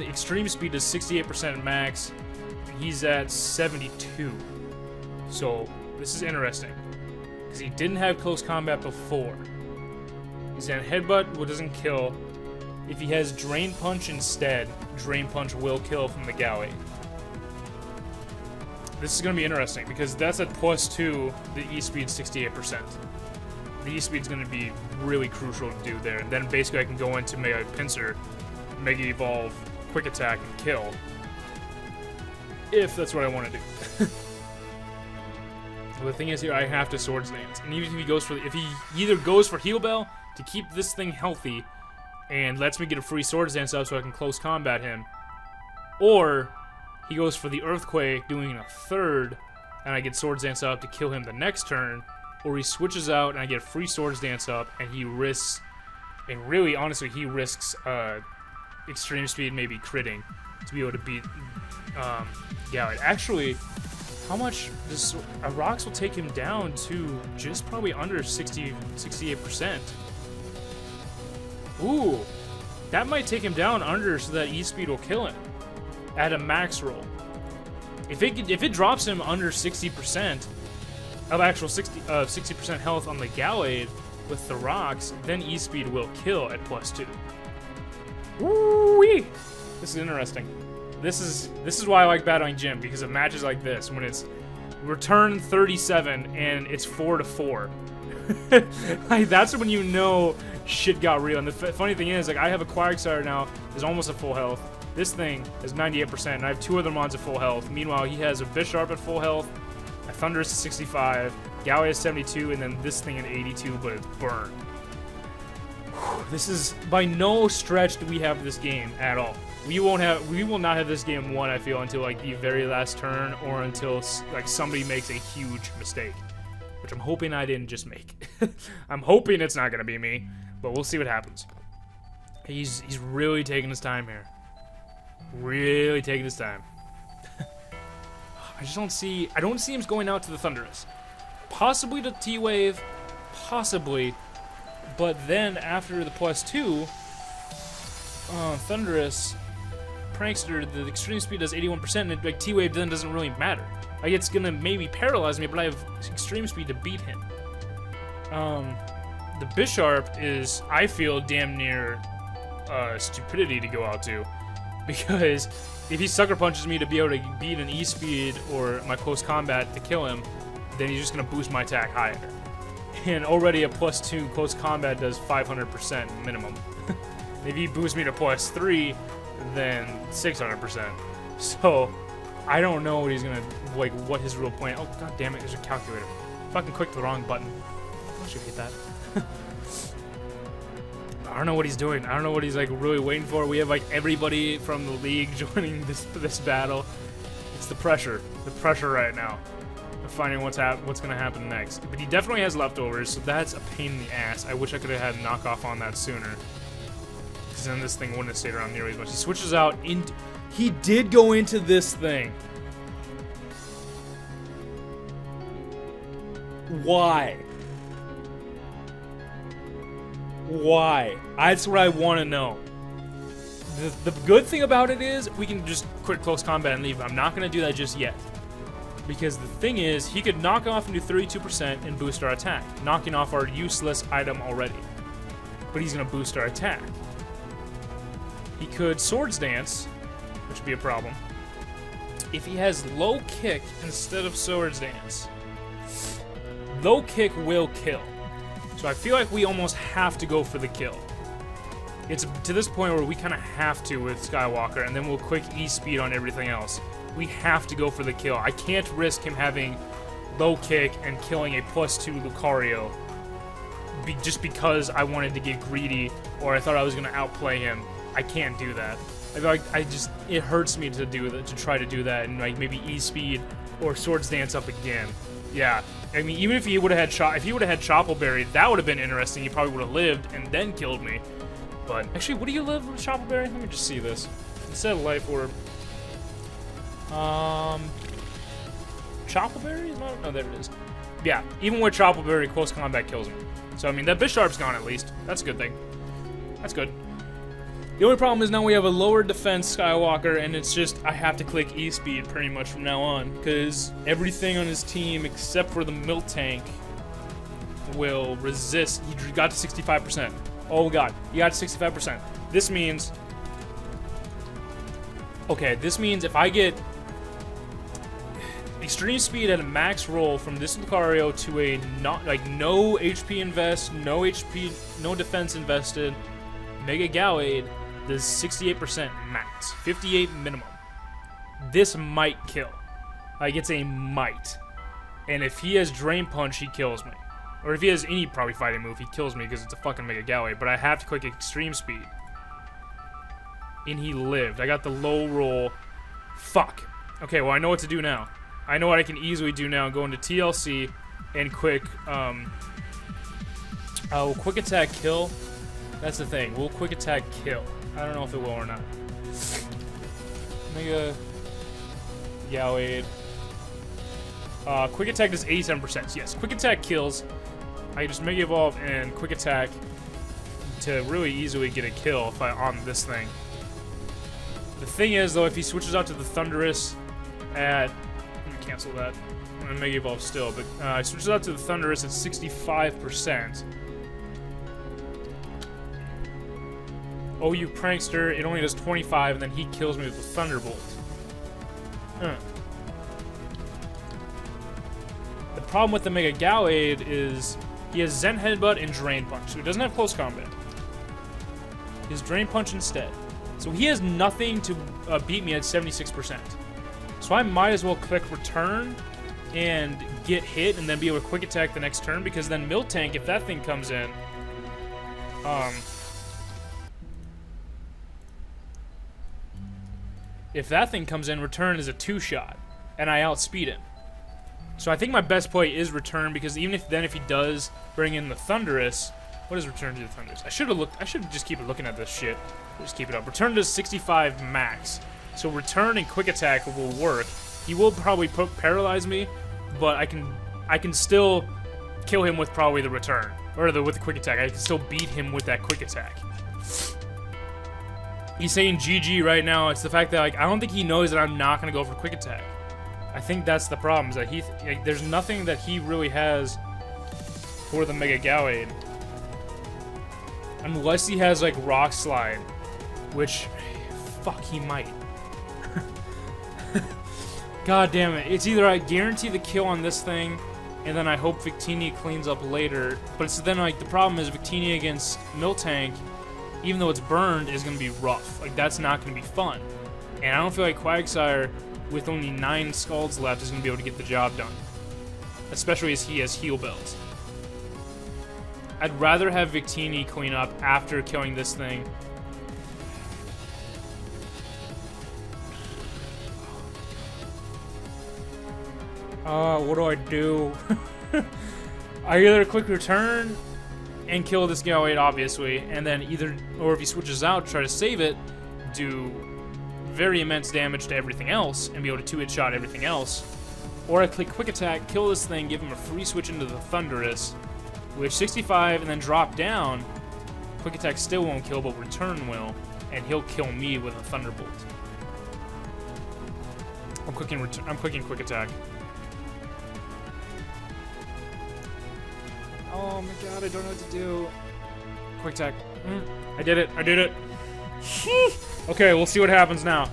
Extreme Speed is 68% max, and he's at 72. So this is interesting, because he didn't have Close Combat before. He's in Headbutt, which doesn't kill. If he has Drain Punch instead, Drain Punch will kill from the Gallade. This is going to be interesting, because that's at +2, the E-Speed 68%. The E-Speed's going to be really crucial to do there, and then basically I can go into Mega Pinsir, Mega Evolve, Quick Attack, and kill. If that's what I want to do. The thing is here, I have to Swords Dance, and even if he either goes for Heal Bell to keep this thing healthy, and lets me get a free Swords Dance up so I can Close Combat him, or he goes for the Earthquake, doing a third, and I get Swords Dance up to kill him the next turn, or he switches out and I get free Swords Dance up, and he risks, and really, honestly, he risks Extreme Speed maybe critting to be able to beat Gallade. Actually, how much this Rocks will take him down to just probably under 68%. Ooh, that might take him down under so that E-Speed will kill him at a max roll. If it drops him under 60% of actual 60% health on the Gallade with the Rocks, then E-Speed will kill at +2. Woo-wee! This is interesting. This is why I like battling Jim, because of matches like this when it's return 37 and it's 4-4. Like, that's when you know shit got real. And the funny thing is, like, I have a Quagsire now is almost at full health. This thing is 98%, and I have 2 other mons at full health. Meanwhile, he has a Bisharp at full health, a Thunderous at 65, Gallade at 72, and then this thing at 82, but it's burned. This is by no stretch do we have this game at all. We will not have this game won, I feel, until like the very last turn, or until like somebody makes a huge mistake, which I'm hoping I didn't just make. I'm hoping it's not gonna be me, but we'll see what happens. He's really taking his time here. Really taking his time. I don't see him going out to the Thunderous. Possibly to T-Wave, possibly, but then after the +2, Thunderous, Prankster, the Extreme Speed does 81%, and like T-Wave then doesn't really matter. Like, it's gonna maybe paralyze me, but I have Extreme Speed to beat him. The Bisharp is, I feel, damn near stupidity to go out to, because if he Sucker Punches me to be able to beat an E-Speed or my Close Combat to kill him, then he's just gonna boost my attack higher. And already a +2 Close Combat does 500% minimum. If he boosts me to +3, then 600%. So I don't know what he's gonna, like, what his real plan. Oh, god damn it, there's a calculator. Fucking clicked the wrong button. I should hit that. I don't know what he's doing. I don't know what he's like really waiting for. We have like everybody from the league joining this battle. It's the pressure right now of finding what's gonna happen next. But he definitely has leftovers, so that's a pain in the ass. I wish I could have had knockoff on that sooner, because then this thing wouldn't have stayed around nearly as much. He switches out into. He did go into this thing. Why? Why? That's what I want to know. The good thing about it is we can just quit close combat and leave. I'm not going to do that just yet. Because the thing is, he could knock off and do 32% and boost our attack, knocking off our useless item already. But he's going to boost our attack. He could Swords Dance, which would be a problem. If he has Low Kick instead of Swords Dance, Low Kick will kill. So I feel like we almost have to go for the kill. It's to this point where we kind of have to with Skywalker, and then we'll quick E-speed on everything else. We have to go for the kill. I can't risk him having Low Kick and killing a +2 Lucario just because I wanted to get greedy or I thought I was going to outplay him. I can't do that. It hurts me to do that, to try to do that, and like maybe E-speed or Swords Dance up again. Yeah, I mean, even if he would have had Choppleberry, that would have been interesting. He probably would have lived and then killed me. But actually, would you live with Choppleberry? Let me just see this. Instead of Life Orb, Choppleberry? No, there it is. Yeah, even with Choppleberry, close combat kills him. So I mean, that Bisharp's gone at least. That's a good thing. That's good. The only problem is now we have a lower defense Skywalker, and it's just I have to click E-speed pretty much from now on, because everything on his team except for the Milk Tank will resist. He got to 65%. Oh god, he got to 65%. This means, okay, this means if I get extreme speed at a max roll from this Lucario to a no HP invest, no defense invested, Mega Gallade, does 68% max, 58 minimum. This might kill. Like, it's a might. And if he has Drain Punch, he kills me. Or if he has any probably fighting move, he kills me because it's a fucking Mega Gallade. But I have to click Extreme Speed. And he lived. I got the low roll. Fuck. Okay, well, I know what to do now. I know what I can easily do now. Go into TLC and quick attack kill. That's the thing. Will quick attack kill? I don't know if it will or not. Mega Gallade. Quick attack does 87%. Yes, quick attack kills. I just Mega Evolve and quick attack to really easily get a kill if on this thing. The thing is, though, if he switches out to the Thunderous at... Let me cancel that. I'm going to Mega Evolve still, but he switches out to the Thunderous at 65%. Oh, you prankster, it only does 25, and then he kills me with the Thunderbolt. The problem with the Mega Gallade is he has Zen Headbutt and Drain Punch, so he doesn't have close combat. He has Drain Punch instead. So he has nothing to beat me at 76%. So I might as well click Return and get hit and then be able to quick attack the next turn, because then Milk Tank, if that thing comes in, Return is a 2-shot, and I outspeed him. So I think my best play is Return, because even if he does bring in the Thunderous, what does Return do to Thunderous? I should just keep looking at this shit. Just keep it up. Return does 65 max. So Return and Quick Attack will work. He will probably paralyze me, but I can still kill him with probably the Return, or with the Quick Attack. I can still beat him with that Quick Attack. He's saying GG right now. It's the fact that I don't think he knows that I'm not gonna go for Quick Attack. I think that's the problem. Is that there's nothing that he really has for the Mega Gallade, unless he has Rock Slide, which, fuck, he might. God damn it! It's either I guarantee the kill on this thing, and then I hope Victini cleans up later. But it's then the problem is Victini against Milk Tank, even though it's burned, is going to be rough. That's not going to be fun. And I don't feel like Quagsire, with only 9 Scalds left, is going to be able to get the job done. Especially as he has Heal Bells. I'd rather have Victini clean up after killing this thing. What do I do? I either quick return and kill this Gallade, obviously, and then or if he switches out, try to save it, do very immense damage to everything else, and be able to 2-hit shot everything else. Or I click quick attack, kill this thing, give him a free switch into the Thunderous, which 65, and then drop down. Quick attack still won't kill, but return will, and he'll kill me with a Thunderbolt. I'm clicking quick attack. Oh my god, I don't know what to do. Quick attack. I did it. I did it. Okay, we'll see what happens now.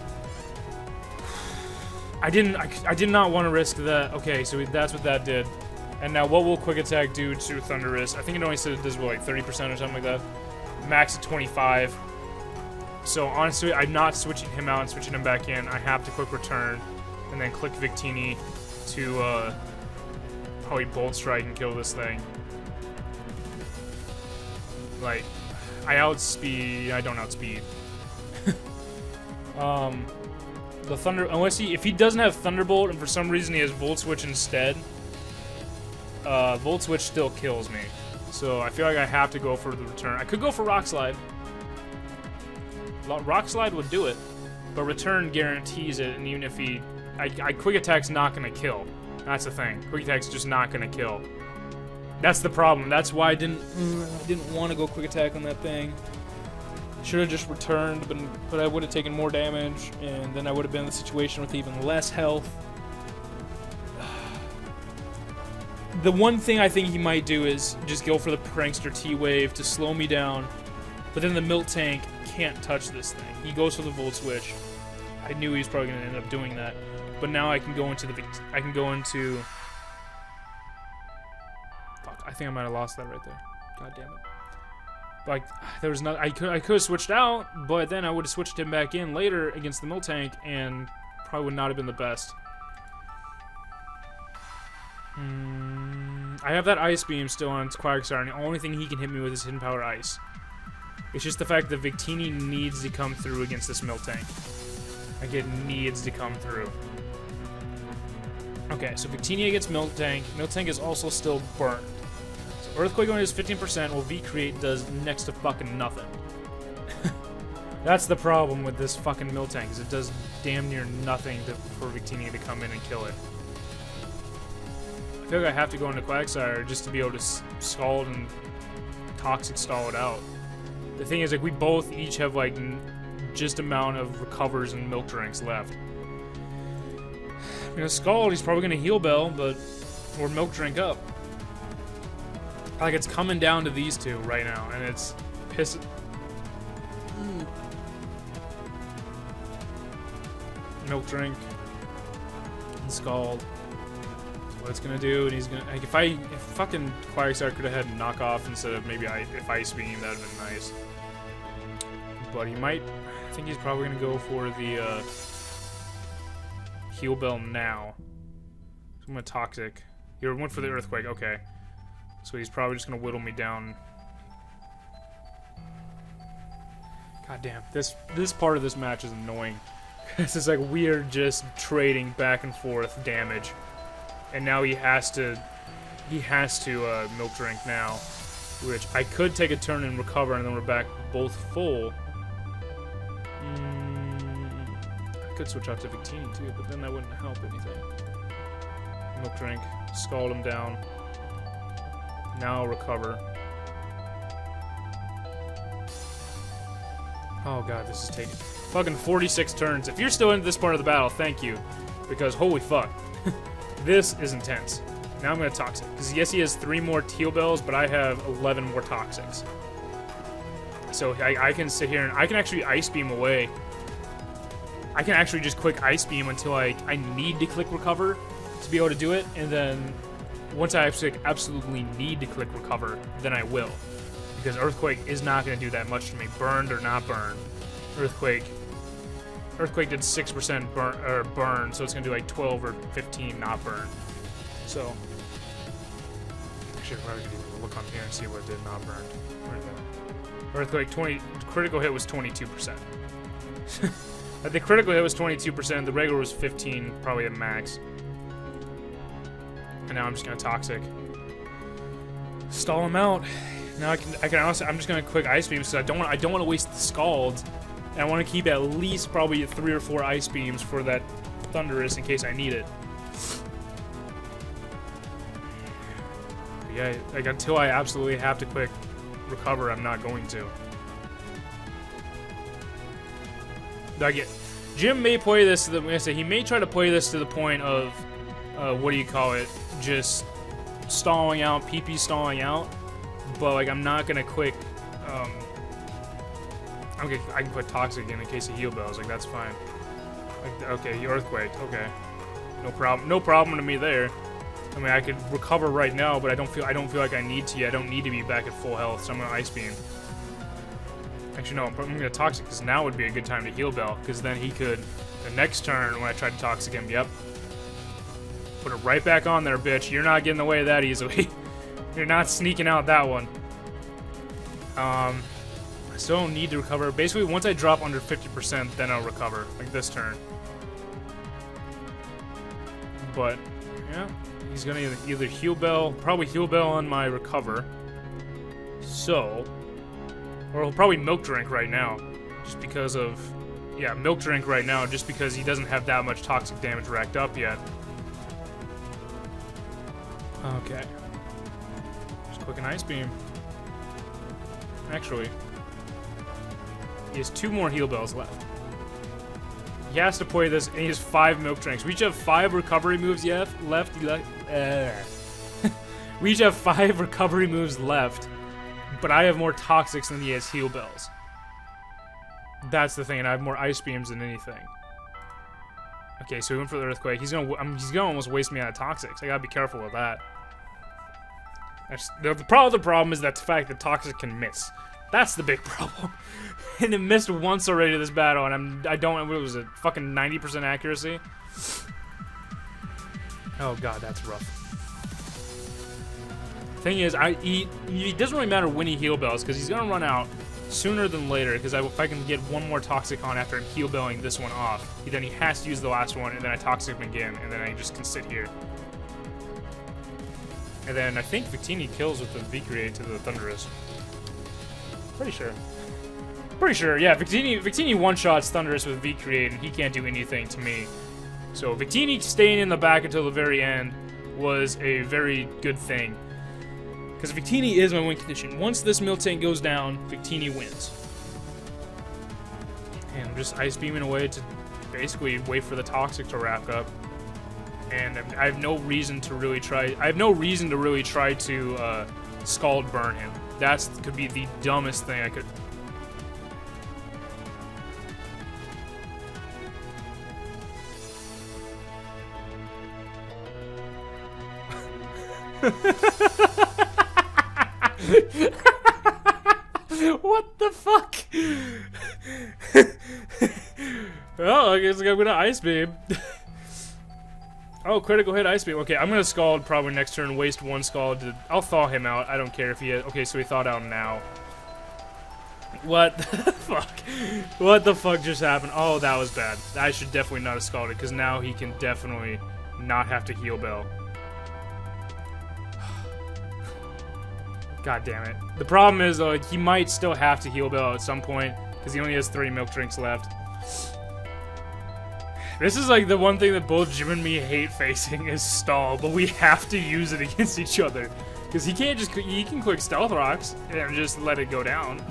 I did not want to risk that. Okay, so that's what that did. And now what will quick attack do to Thunderous? I think it only said it does what, like 30% or something like that. Max at 25. So honestly, I'm not switching him out and switching him back in. I have to quick return and then click Victini to probably Bolt Strike and kill this thing. Like, I don't outspeed. The Thunder, unless if he doesn't have Thunderbolt and for some reason he has Volt Switch instead, Volt Switch still kills me. So I feel like I have to go for the return. I could go for Rock Slide. Rock Slide would do it, but return guarantees it, and even if I quick attack's not gonna kill. That's the thing. Quick attack's just not gonna kill. That's the problem. That's why I didn't want to go quick attack on that thing. Should have just returned, but I would have taken more damage, and then I would have been in the situation with even less health. The one thing I think he might do is just go for the Prankster T-Wave to slow me down, but then the Milk Tank can't touch this thing. He goes for the Volt Switch. I knew he was probably going to end up doing that, but now I can go into Fuck, I think I might have lost that right there. God damn it. Like, there was not. I could have switched out, but then I would have switched him back in later against the Milk Tank, and probably would not have been the best. I have that Ice Beam still on Quagsire, and the only thing he can hit me with is Hidden Power Ice. It's just the fact that Victini needs to come through against this Milk Tank. Like, it needs to come through. Okay, so Victini against Milk Tank. Milk Tank is also still burnt. So Earthquake only does 15%, while V-Create does next to fucking nothing. That's the problem with this fucking Milk Tank, is it does damn near nothing for Victini to come in and kill it. I feel like I have to go into Quagsire just to be able to Scald and Toxic Stall it out. The thing is, like, we both each have, like, just amount of Recovers and Milk Drinks left. You know, Scald, he's probably gonna Heal Bell, or Milk Drink up. Like, it's coming down to these two right now, and it's pissing. Milk Drink and Scald. What it's gonna do, and he's gonna, like, if fucking Quagsire could have had Knockoff instead of maybe if Ice Beam, that'd have been nice. But he might, I think he's probably gonna go for the Heal Bell now. So I'm gonna Toxic. He went for the Earthquake, okay. So he's probably just gonna whittle me down. God damn, this part of this match is annoying. This is like weird, just trading back and forth damage. And now he has to Milk Drink now, which I could take a turn and recover, and then we're back both full. I could switch out to Victini too, but then that wouldn't help anything. Milk Drink, Scald him down. Now recover. Oh god, this is taking fucking 46 turns. If you're still in this part of the battle, thank you, because holy fuck. This is intense. Now I'm going to Toxic. Because yes, he has 3 more Teal Bells, but I have 11 more Toxics. So I can sit here and I can actually Ice Beam away. I can actually just quick Ice Beam until I need to click Recover to be able to do it. And then once I absolutely need to click Recover, then I will. Because Earthquake is not going to do that much to me. Burned or not burned. Earthquake did 6% burn, so it's gonna do like 12 or 15 not burn. So Actually, I could even look on here and see what did not burn. Where's that? Earthquake 20. Critical hit was 22%. The critical hit was 22%. The regular was 15, probably at max. And now I'm just gonna toxic. Stall him out. Now I can honestly, I'm just gonna quick ice beams because I don't want to waste the scalds, and I want to keep at least probably 3 or 4 ice beams for that thunderous in case I need it. But yeah, like until I absolutely have to quick recover, I'm not going to. Like Jim may play this to the. Like I say, he may try to play this to the point of, what do you call it? Just stalling out, PP stalling out. But like I'm not gonna quick. Okay, I can put toxic in case of heal bells. Like that's fine. Like, okay, earthquake. Okay, no problem. No problem to me there. I mean, I could recover right now, but I don't feel like I need to. I don't need to be back at full health, so I'm gonna ice beam. Actually, no, I'm gonna toxic because now would be a good time to heal bell because then he could. The next turn when I try to toxic him, yep. Put it right back on there, bitch. You're not getting away that easily. You're not sneaking out that one. I still don't need to recover. Basically, once I drop under 50%, then I'll recover, like this turn. But, yeah, he's gonna either heal bell, probably heal bell on my recover. So, or he'll probably milk drink right now, just because of, yeah, milk drink right now, just because he doesn't have that much toxic damage racked up yet. Okay. Quick an ice beam. Actually, he has 2 more heal bells left. He has to play this, and he has 5 milk drinks. We each have 5 recovery moves left. We each have 5 recovery moves left, but I have more toxics than he has heal bells. That's the thing, and I have more ice beams than anything. Okay, so he went for the earthquake. He's gonna almost waste me out of toxics. I gotta be careful with that. The problem is that the fact that toxic can miss. That's the big problem. And it missed once already this battle, and I don't. What was it? Fucking 90% accuracy. Oh god, that's rough. Thing is, it doesn't really matter when he heal bells because he's gonna run out sooner than later. Because if I can get one more toxic on after heal belling this one off, then he has to use the last one, and then I toxic him again, and then I just can sit here. And then I think Victini kills with the V-Create to the Thunderous. Pretty sure. Yeah, Victini one-shots Thunderous with V-Create, and he can't do anything to me. So Victini staying in the back until the very end was a very good thing. Because Victini is my win condition. Once this mill tank goes down, Victini wins. And I'm just ice beaming away to basically wait for the toxic to wrap up. And I have no reason to really try. To scald burn him. That could be the dumbest thing I could. What the fuck? Oh, I guess I'm gonna ice beam. Oh, critical hit, ice beam. Okay, I'm gonna scald probably next turn, waste 1 scald. I'll thaw him out. I don't care if he has... Okay, so he thawed out now. What the fuck? What the fuck just happened? Oh, that was bad. I should definitely not have scalded, because now he can definitely not have to heal bell. God damn it. The problem is, though, he might still have to heal bell at some point, because he only has 3 milk drinks left. This is like the one thing that both Jim and me hate facing is stall, but we have to use it against each other. Because he can't just, he can quick Stealth Rocks and just let it go down.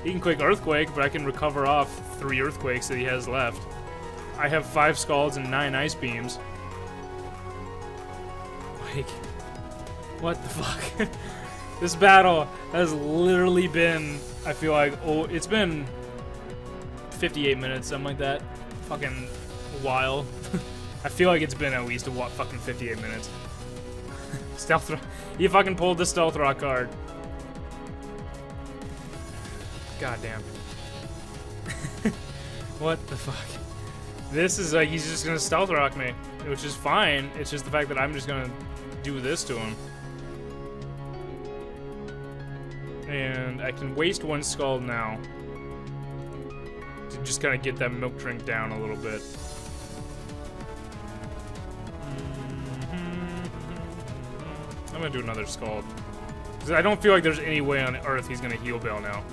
He can quick Earthquake, but I can recover off 3 Earthquakes that he has left. I have 5 Scalds and 9 Ice Beams. Like, what the fuck? This battle has literally been, I feel like, oh, it's been 58 minutes, something like that. Fucking while. I feel like it's been at least fucking 58 minutes. Stealth Rock. He fucking pulled the Stealth Rock card. God damn. What the fuck? This is like, he's just gonna Stealth Rock me, which is fine. It's just the fact that I'm just gonna do this to him. And I can waste one Scald now to just kind of get that milk drink down a little bit. I'm gonna do another Scald. Because I don't feel like there's any way on Earth he's gonna Heal Bell now.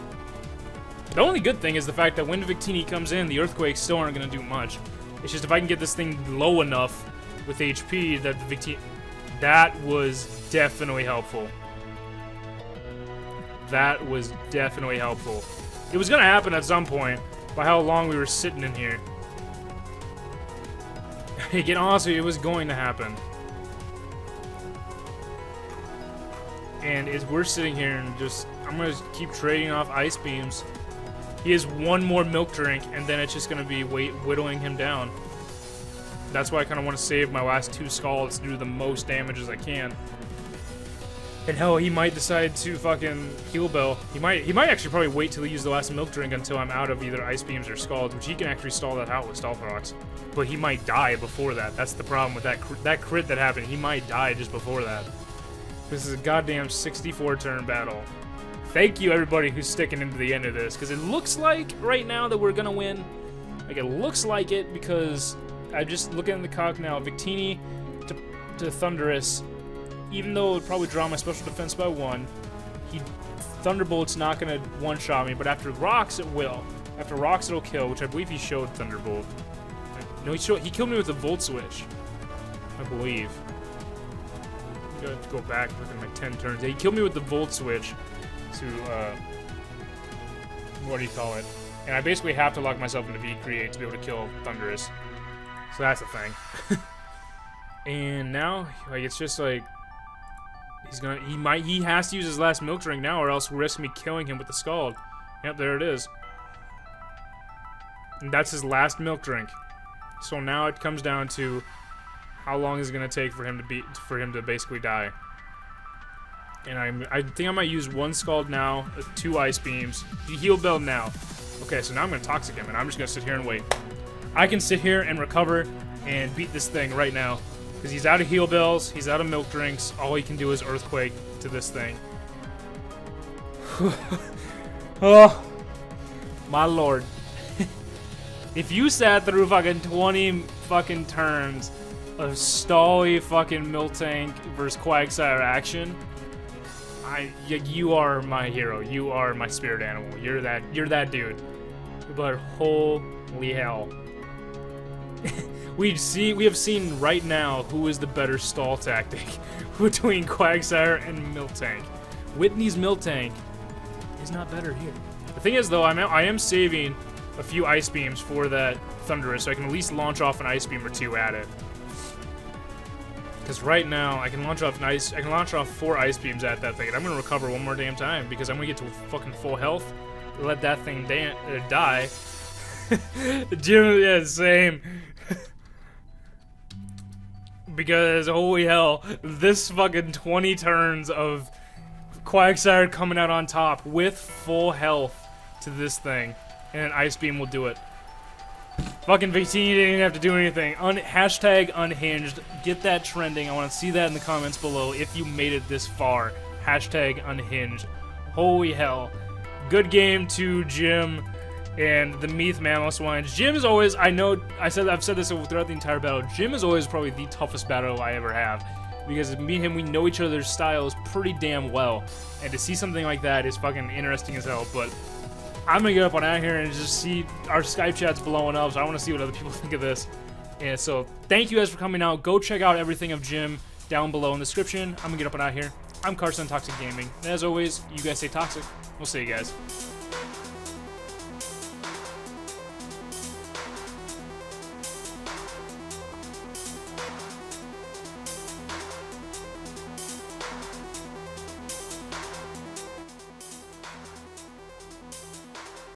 The only good thing is the fact that when Victini comes in, the Earthquakes still aren't gonna do much. It's just if I can get this thing low enough with HP that the Victini... That was definitely helpful. That was definitely helpful. It was gonna happen at some point, by how long we were sitting in here. Again, honestly, it was going to happen. And as we're sitting here and just... I'm gonna keep trading off Ice Beams. He has one more Milk Drink, and then it's just gonna be whittling him down. That's why I kind of want to save my last 2 Scalds to do the most damage as I can. And hell, he might decide to fucking Heal Bell. He might actually probably wait till he uses the last Milk Drink until I'm out of either Ice Beams or Scalds, which he can actually stall that out with Stealth Rocks. But he might die before that. That's the problem with that crit that happened. He might die just before that. This is a goddamn 64-turn battle. Thank you, everybody who's sticking into the end of this, because it looks like right now that we're gonna win. Like, it looks like it because I'm just looking at the clock now. Victini to Thunderous. Even though it would probably draw my special defense by 1, Thunderbolt's not going to one-shot me, but after Rocks, it will. After Rocks, it'll kill, which I believe he showed Thunderbolt. No, he killed me with the Volt Switch, I believe. I'm going to go back and look at my 10 turns. Yeah, he killed me with the Volt Switch to, what do you call it? And I basically have to lock myself into V-Create to be able to kill Thunderous. So that's the thing. And now, like, it's just like... He has to use his last Milk Drink now, or else risk me killing him with the Scald. Yep, there it is. And that's his last Milk Drink. So now it comes down to how long is it gonna take for him to basically die. And I think I might use 1 Scald now, 2 Ice Beams. You Heal Bell now. Okay, so now I'm gonna Toxic him, and I'm just gonna sit here and wait. I can sit here and recover and beat this thing right now. Because he's out of Heal Bells, he's out of Milk Drinks, all he can do is Earthquake to this thing. Oh, my lord. If you sat through fucking 20 fucking turns of stally fucking Miltank versus Quagsire action, you are my hero. You are my spirit animal. You're that dude. But holy hell. We have seen right now who is the better stall tactic between Quagsire and Miltank. Whitney's Miltank is not better here. The thing is, though, I am saving a few Ice Beams for that Thunderous, so I can at least launch off an Ice Beam or 2 at it. Because right now, I can launch off 4 Ice Beams at that thing, and I'm gonna recover one more damn time because I'm gonna get to fucking full health. Let that thing die. Jim, yeah, same. Because, holy hell, this fucking 20 turns of Quagsire coming out on top with full health to this thing, and an Ice Beam will do it. Fucking Victini didn't even have to do anything. Hashtag unhinged. Get that trending. I want to see that in the comments below if you made it this far. Hashtag unhinged. Holy hell. Good game to Jim and the Meath Mamoswines. Jim is always, I've said this throughout the entire battle, Jim is always probably the toughest battle I ever have. Because me and him, we know each other's styles pretty damn well. And to see something like that is fucking interesting as hell. But I'm gonna get up on out here and just see our Skype chats blowing up, so I want to see what other people think of this. And so, thank you guys for coming out. Go check out everything of Jim down below in the description. I'm gonna get up on out here. I'm Carson, Toxic Gaming. And as always, you guys stay toxic. We'll see you guys.